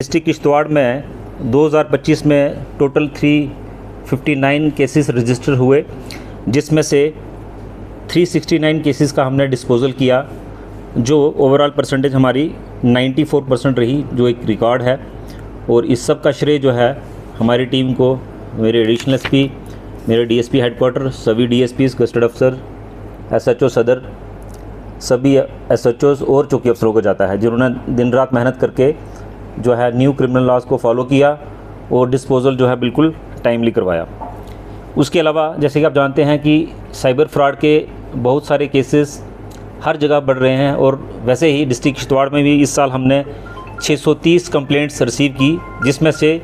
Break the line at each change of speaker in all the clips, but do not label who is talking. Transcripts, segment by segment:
District Kishtwar में 2025 में total 359 cases register हुए, जिसमें से 369 केसेस का हमने डिस्पोज़ल किया, जो ओवरऑल परसेंटेज हमारी 94% रही, जो एक रिकॉर्ड है। और इस सब का श्रेय जो है हमारी टीम को, मेरे एडिशनल एसपी, मेरे डीएसपी हेडक्वार्टर, सभी डीएसपीज़, गस्टेड अफसर, एसएचओ सदर, सभी एसएचओज़ और चौकी अफसरों को जाता है, जिन्होंने दिन रात मेहनत करके जो है न्यू क्रिमिनल लॉज को फॉलो किया और डिस्पोज़ल जो है बिल्कुल टाइमली करवाया। उसके अलावा जैसे कि आप जानते हैं कि साइबर फ्रॉड के बहुत सारे केसेस हर जगह बढ़ रहे हैं, और वैसे ही डिस्ट्रिक्ट किश्तवाड़ में भी इस साल हमने 630 कंप्लेंट्स रिसीव की, जिसमें से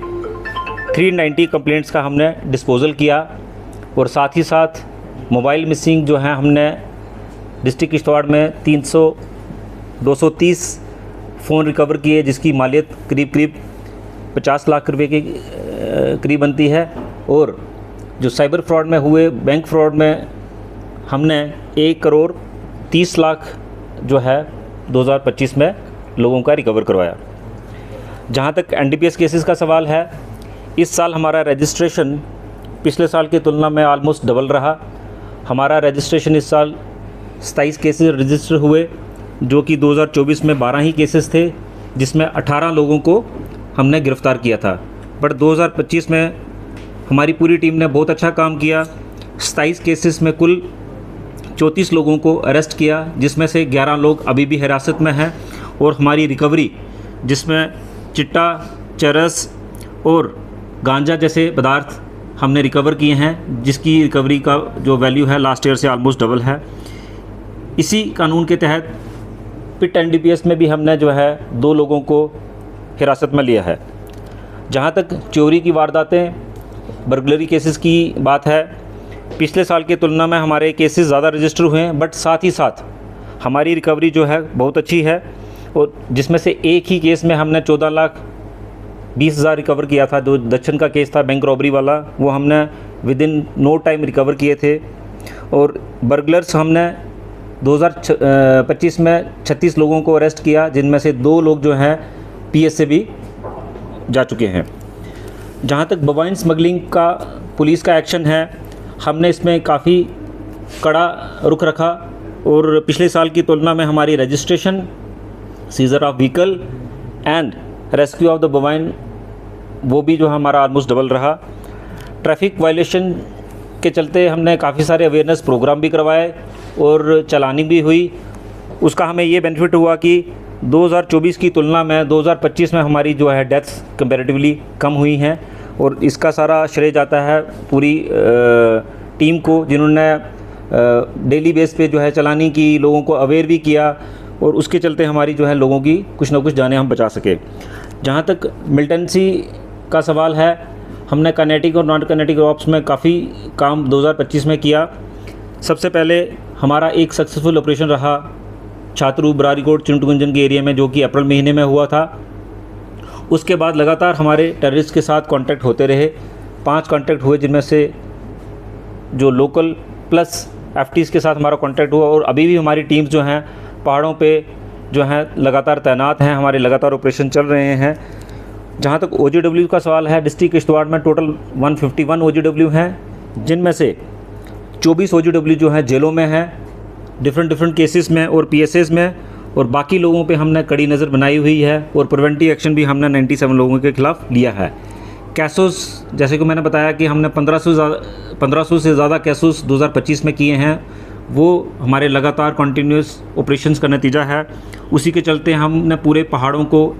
390 कंप्लेंट्स का हमने डिस्पोज़ल किया। और साथ ही साथ मोबाइल मिसिंग जो है हमने डिस्ट्रिक्ट किश्तवाड़ में 230 फ़ोन रिकवर किए, जिसकी मालियत करीब 50 लाख रुपए के करीब बनती है। और जो साइबर फ्रॉड में हुए, बैंक फ्रॉड में हमने 1 करोड़ 30 लाख जो है 2025 में लोगों का रिकवर करवाया। जहाँ तक एनडीपीएस केसेस का सवाल है, इस साल हमारा रजिस्ट्रेशन पिछले साल की तुलना में ऑलमोस्ट डबल रहा। हमारा रजिस्ट्रेशन इस साल 27 केसेस रजिस्टर हुए, जो कि 2024 में 12 ही केसेस थे, जिसमें 18 लोगों को हमने गिरफ़्तार किया था। बट 2025 में हमारी पूरी टीम ने बहुत अच्छा काम किया। 27 केसेस में कुल 34 लोगों को अरेस्ट किया, जिसमें से 11 लोग अभी भी हिरासत में हैं। और हमारी रिकवरी, जिसमें चिट्टा, चरस और गांजा जैसे पदार्थ हमने रिकवर किए हैं, जिसकी रिकवरी का जो वैल्यू है लास्ट ईयर से ऑलमोस्ट डबल है। इसी कानून के तहत पिट एनडीपीएस में भी हमने जो है 2 लोगों को हिरासत में लिया है। जहाँ तक चोरी की वारदातें, बर्गलरी केसेस की बात है, पिछले साल की तुलना में हमारे केसेस ज़्यादा रजिस्टर हुए हैं, बट साथ ही साथ हमारी रिकवरी जो है बहुत अच्छी है। और जिसमें से एक ही केस में हमने 14,20,000 रिकवर किया था। जो दक्षिण का केस था बैंक रॉबरी वाला, वो हमने within no time recover किए थे। और बर्गलर्स हमने 2025 में 36 लोगों को अरेस्ट किया, जिनमें से 2 लोग जो हैं पीएस से भी जा चुके हैं। जहाँ तक मोबाइल स्मगलिंग का पुलिस का एक्शन है, हमने इसमें काफ़ी कड़ा रुख रखा, और पिछले साल की तुलना में हमारी registration, scissor of vehicle and rescue of the bovine, वो भी जो हमारा ऑलमोस्ट डबल रहा। ट्रैफिक वायलेशन के चलते हमने काफ़ी सारे अवेयरनेस प्रोग्राम भी करवाए और चलानी भी हुई। उसका हमें ये बेनिफिट हुआ कि 2024 की तुलना में 2025 में हमारी जो है डेथ्स कंपैरेटिवली कम हुई हैं। और इसका सारा श्रेय जाता है पूरी टीम को, जिन्होंने डेली बेस पे जो है चलानी की, लोगों को अवेयर भी किया, और उसके चलते हमारी जो है लोगों की कुछ ना कुछ जानें हम बचा सके। जहाँ तक मिलिटेंसी का सवाल है, हमने काइनेटिक और नॉन काइनेटिक ऑप्स में काफ़ी काम 2025 में किया। सबसे पहले हमारा एक सक्सेसफुल ऑपरेशन रहा छात्रू बरारीकोट चिंटूगंजन के एरिया में, जो कि अप्रैल महीने में हुआ था। उसके बाद लगातार हमारे टेररिस्ट के साथ कांटेक्ट होते रहे। 5 कांटेक्ट हुए, जिनमें से जो लोकल प्लस एफटीज़ के साथ हमारा कांटेक्ट हुआ। और अभी भी हमारी टीम्स जो हैं पहाड़ों पे जो हैं लगातार तैनात हैं, हमारे लगातार ऑपरेशन चल रहे हैं। जहाँ तक OGW का सवाल है, डिस्ट्रिक्ट किश्तवाड़ में टोटल 151 OGW हैं, जिनमें से 24 OGW जो हैं जेलों में हैं, डिफरेंट केसेस में और PSAs में। और बाकी लोगों पे हमने कड़ी नज़र बनाई हुई है, और प्रिवेंटिव एक्शन भी हमने 97 लोगों के खिलाफ लिया है। कैसोस, जैसे कि मैंने बताया कि हमने 1500 से ज़्यादा कैसोस 2025 में किए हैं, वो हमारे लगातार कंटिन्यूस ऑपरेशंस का नतीजा है। उसी के चलते हमने पूरे पहाड़ों को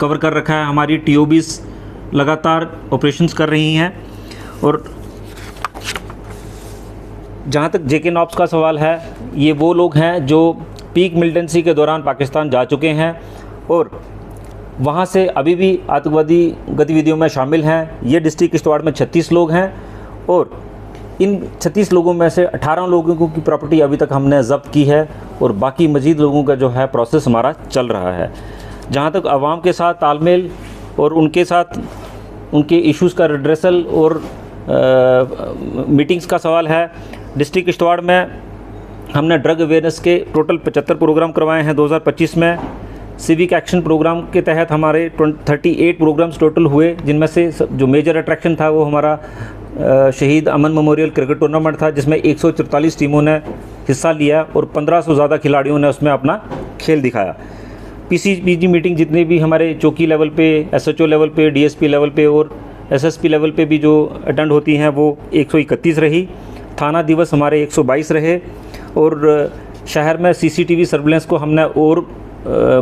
कवर कर रखा है। हमारी TOBs लगातार ऑपरेशंस कर रही हैं। और जहाँ तक JK नॉप्स का सवाल है, ये वो लोग हैं जो पीक मिलिटेंसी के दौरान पाकिस्तान जा चुके हैं और वहाँ से अभी भी आतंकवादी गतिविधियों में शामिल हैं। ये डिस्ट्रिक्ट किश्तवाड़ में 36 लोग हैं, और इन 36 लोगों में से 18 लोगों की प्रॉपर्टी अभी तक हमने ज़ब्त की है, और बाकी मज़ीद लोगों का जो है प्रोसेस हमारा चल रहा है। जहाँ तक आवाम के साथ तालमेल और उनके साथ उनके इश्यूज़ का रिड्रेसल और मीटिंग्स का सवाल है, डिस्ट्रिक्ट किश्तवाड़ में हमने ड्रग अवेयरनेस के टोटल 75 प्रोग्राम करवाए हैं 2025 में। सिविक एक्शन प्रोग्राम के तहत हमारे 38 प्रोग्राम्स टोटल हुए, जिनमें से जो मेजर अट्रैक्शन था वो हमारा शहीद अमन मेमोरियल क्रिकेट टूर्नामेंट था, जिसमें 144 टीमों ने हिस्सा लिया और 1500 से ज़्यादा खिलाड़ियों ने उसमें अपना खेल दिखाया। पीसीपीजी मीटिंग जितने भी हमारे चौकी लेवल पे, एसएचओ लेवल पे, डीएसपी लेवल पे और एसएसपी लेवल पे भी जो अटेंड होती हैं वो 131 रही। थाना दिवस हमारे 122 रहे और शहर में सीसीटीवी सर्विलेंस को हमने और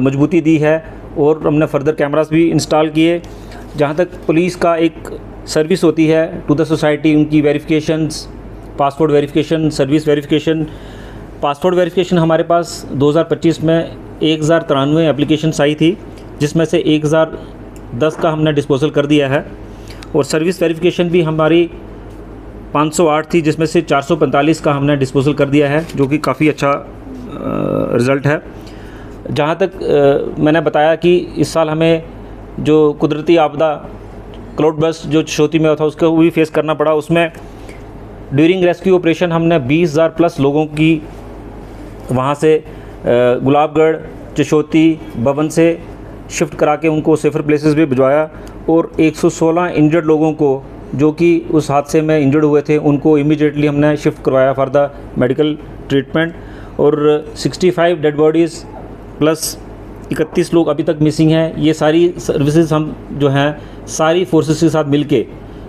मजबूती दी है और हमने फर्दर कैमरास भी इंस्टॉल किए। जहाँ तक पुलिस का एक सर्विस होती है टू द सोसाइटी, उनकी verifications, passport verification, service verification. Passport verification हमारे पास 2025 में 1093 एप्लीकेशंस आई थी, जिसमें से 1010 का हमने डिस्पोजल कर दिया है और सर्विस वेरिफिकेशन भी हमारी 508 थी, जिसमें से 445 का हमने डिस्पोजल कर दिया है, जो कि काफ़ी अच्छा रिज़ल्ट है। जहाँ तक मैंने बताया कि इस साल हमें जो कुदरती आपदा क्लाउड बर्स्ट जो चशोती में था उसको भी फेस करना पड़ा। उसमें ड्यूरिंग रेस्क्यू ऑपरेशन हमने 20,000 प्लस लोगों की वहाँ से गुलाबगढ़, चशोती, बबन से शिफ्ट करा के उनको सेफर प्लेसेस भी भिजवाया और 116 इंजर्ड लोगों को जो कि उस हादसे में इंजर्ड हुए थे उनको इमीडिएटली हमने शिफ्ट करवाया फॉर द मेडिकल ट्रीटमेंट। और 65 डेड बॉडीज़ प्लस 31 लोग अभी तक मिसिंग हैं। ये सारी सर्विसेज हम जो हैं सारी फोर्सेस के साथ मिलके,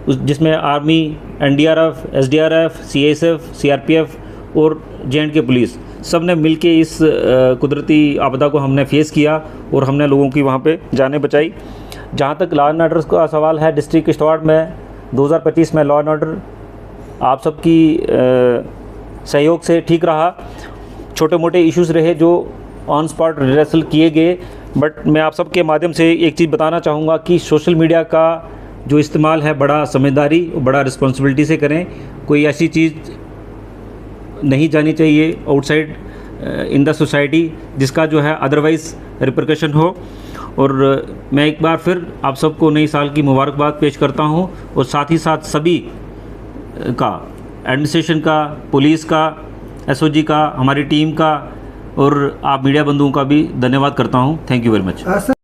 जिसमें army, NDRF, SDRF, CSF, CRPF और जे.एंड.के पुलिस, सब ने मिल के इस कुदरती आपदा को हमने फेस किया और हमने लोगों की वहाँ पे जानें बचाई। जहाँ तक लॉ एंड ऑर्डर का सवाल है, डिस्ट्रिक्ट किश्तवाड़ में 2025 में लॉ एंड ऑर्डर आप सबकी सहयोग से ठीक रहा। छोटे मोटे इश्यूज़ रहे जो ऑन स्पॉट रिहर्सल किए गए, बट मैं आप सबके माध्यम से एक चीज़ बताना चाहूँगा कि सोशल मीडिया का जो इस्तेमाल है बड़ा समझदारी और बड़ा रिस्पॉन्सिबिलिटी से करें। कोई ऐसी चीज़ नहीं जानी चाहिए आउटसाइड इन द सोसाइटी जिसका जो है अदरवाइज़ रिपरकशन हो। और मैं एक बार फिर आप सबको नई साल की मुबारकबाद पेश करता हूं और साथ ही साथ सभी का, एडमिनिस्ट्रेशन का, पुलिस का, एसओजी का, हमारी टीम का और आप मीडिया बंधुओं का भी धन्यवाद करता हूं। Thank you very much.